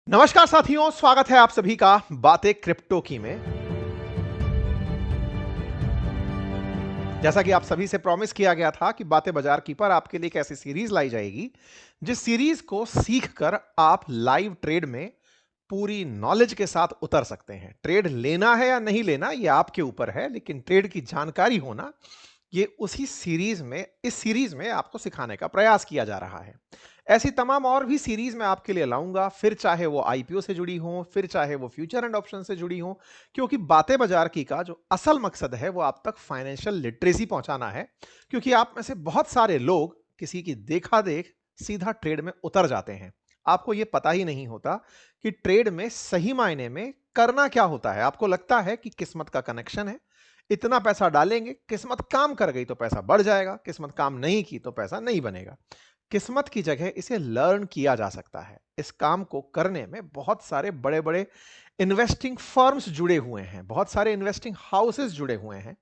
नमस्कार साथियों, स्वागत है आप सभी का बातें क्रिप्टो की में। जैसा कि आप सभी से प्रॉमिस किया गया था कि बातें बाजार की पर आपके लिए एक ऐसी सीरीज लाई जाएगी जिस सीरीज को सीखकर आप लाइव ट्रेड में पूरी नॉलेज के साथ उतर सकते हैं। ट्रेड लेना है या नहीं लेना ये आपके ऊपर है, लेकिन ट्रेड की जानकारी होना ये उसी सीरीज में इस सीरीज में आपको सिखाने का प्रयास किया जा रहा है। ऐसी तमाम और भी सीरीज मैं आपके लिए लाऊंगा, फिर चाहे वो आईपीओ से जुड़ी हो, फिर चाहे वो फ्यूचर एंड ऑप्शन से जुड़ी हो, क्योंकि बातें बाजार की का जो असल मकसद है वो आप तक फाइनेंशियल लिटरेसी पहुंचाना है। क्योंकि आप में से बहुत सारे लोग किसी की देखा देख सीधा ट्रेड में उतर जाते हैं। आपको यह पता ही नहीं होता कि ट्रेड में सही मायने में करना क्या होता है। आपको लगता है कि किस्मत का कनेक्शन है, इतना पैसा डालेंगे, किस्मत काम कर गई तो पैसा बढ़ जाएगा, किस्मत काम नहीं की तो पैसा नहीं बनेगा। किस्मत की जगह इसे लर्न किया जा सकता है। इस काम को करने में बहुत सारे बड़े बड़े इन्वेस्टिंग फर्म्स जुड़े हुए हैं, बहुत सारे इन्वेस्टिंग हाउसेस जुड़े हुए हैं।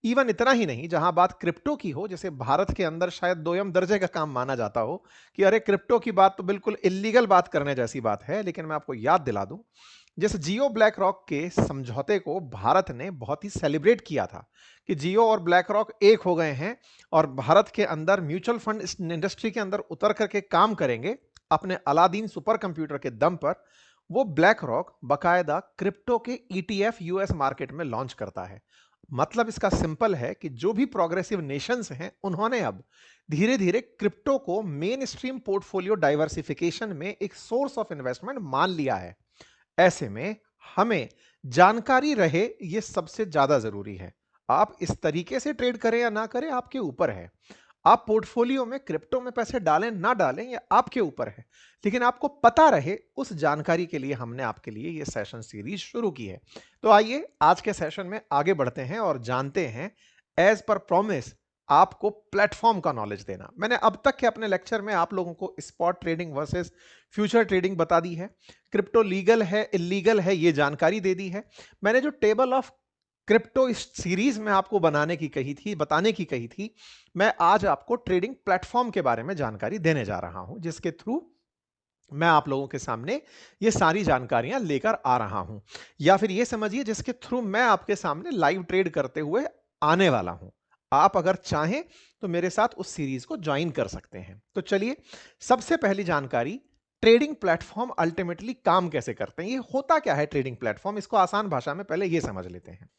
इवन इतना ही नहीं, जहां बात क्रिप्टो की हो, जैसे भारत के अंदर शायद दोयम दर्जे का काम माना जाता हो कि अरे क्रिप्टो की बात तो बिल्कुल इलीगल बात करने जैसी बात है, लेकिन मैं आपको याद दिला दूं, जैसे जियो ब्लैक रॉक के समझौते को भारत ने बहुत ही सेलिब्रेट किया था कि जियो और ब्लैक रॉक एक हो गए हैं और भारत के अंदर म्यूचुअल फंड इस इंडस्ट्री के अंदर उतर करके काम करेंगे अपने अलादीन सुपर कंप्यूटर के दम पर। वो ब्लैक रॉक बकायदा क्रिप्टो के ईटीएफ यूएस मार्केट में लॉन्च करता है। मतलब इसका सिंपल है कि जो भी प्रोग्रेसिव नेशंस हैं उन्होंने अब धीरे धीरे क्रिप्टो को मेन स्ट्रीम पोर्टफोलियो डाइवर्सिफिकेशन में एक सोर्स ऑफ इन्वेस्टमेंट मान लिया है। ऐसे में हमें जानकारी रहे ये सबसे ज्यादा जरूरी है। आप इस तरीके से ट्रेड करें या ना करें आपके ऊपर है। आप पोर्टफोलियो में क्रिप्टो में पैसे डालें ना डालें ये आपके ऊपर है, लेकिन आपको पता रहे उस जानकारी के लिए हमने आपके लिए ये सेशन सीरीज शुरू की है। तो आइए आज के सेशन में आगे बढ़ते हैं और जानते हैं, एज पर प्रॉमिस, आपको प्लेटफॉर्म का नॉलेज देना। मैंने अब तक के अपने लेक्चर में आप लोगों को spot trading versus future trading बता दी है, क्रिप्टो लीगल है इलीगल है ये जानकारी दे दी है। मैंने जो टेबल ऑफ क्रिप्टो इस सीरीज में आपको बनाने की कही थी, बताने की कही थी, मैं आज आपको ट्रेडिंग प्लेटफॉर्म के बारे में जानकारी देने जा रहा हूं, जिसके थ्रू मैं आप लोगों के सामने ये सारी जानकारियां लेकर आ रहा हूं। या फिर ये समझिए जिसके थ्रू मैं आपके सामने लाइव ट्रेड करते हुए आने वाला हूं। आप अगर चाहें तो मेरे साथ उस सीरीज को ज्वाइन कर सकते हैं। तो चलिए, सबसे पहली जानकारी, ट्रेडिंग प्लेटफॉर्म अल्टीमेटली काम कैसे करते हैं, ये होता क्या है ट्रेडिंग प्लेटफॉर्म, इसको आसान भाषा में पहले ये समझ लेते हैं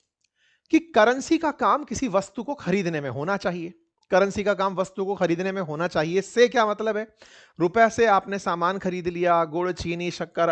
कि करेंसी का काम किसी वस्तु को खरीदने में होना चाहिए। करेंसी का काम वस्तु को खरीदने में होना चाहिए से क्या मतलब है? रुपए से आपने सामान खरीद लिया, गुड़, चीनी, शक्कर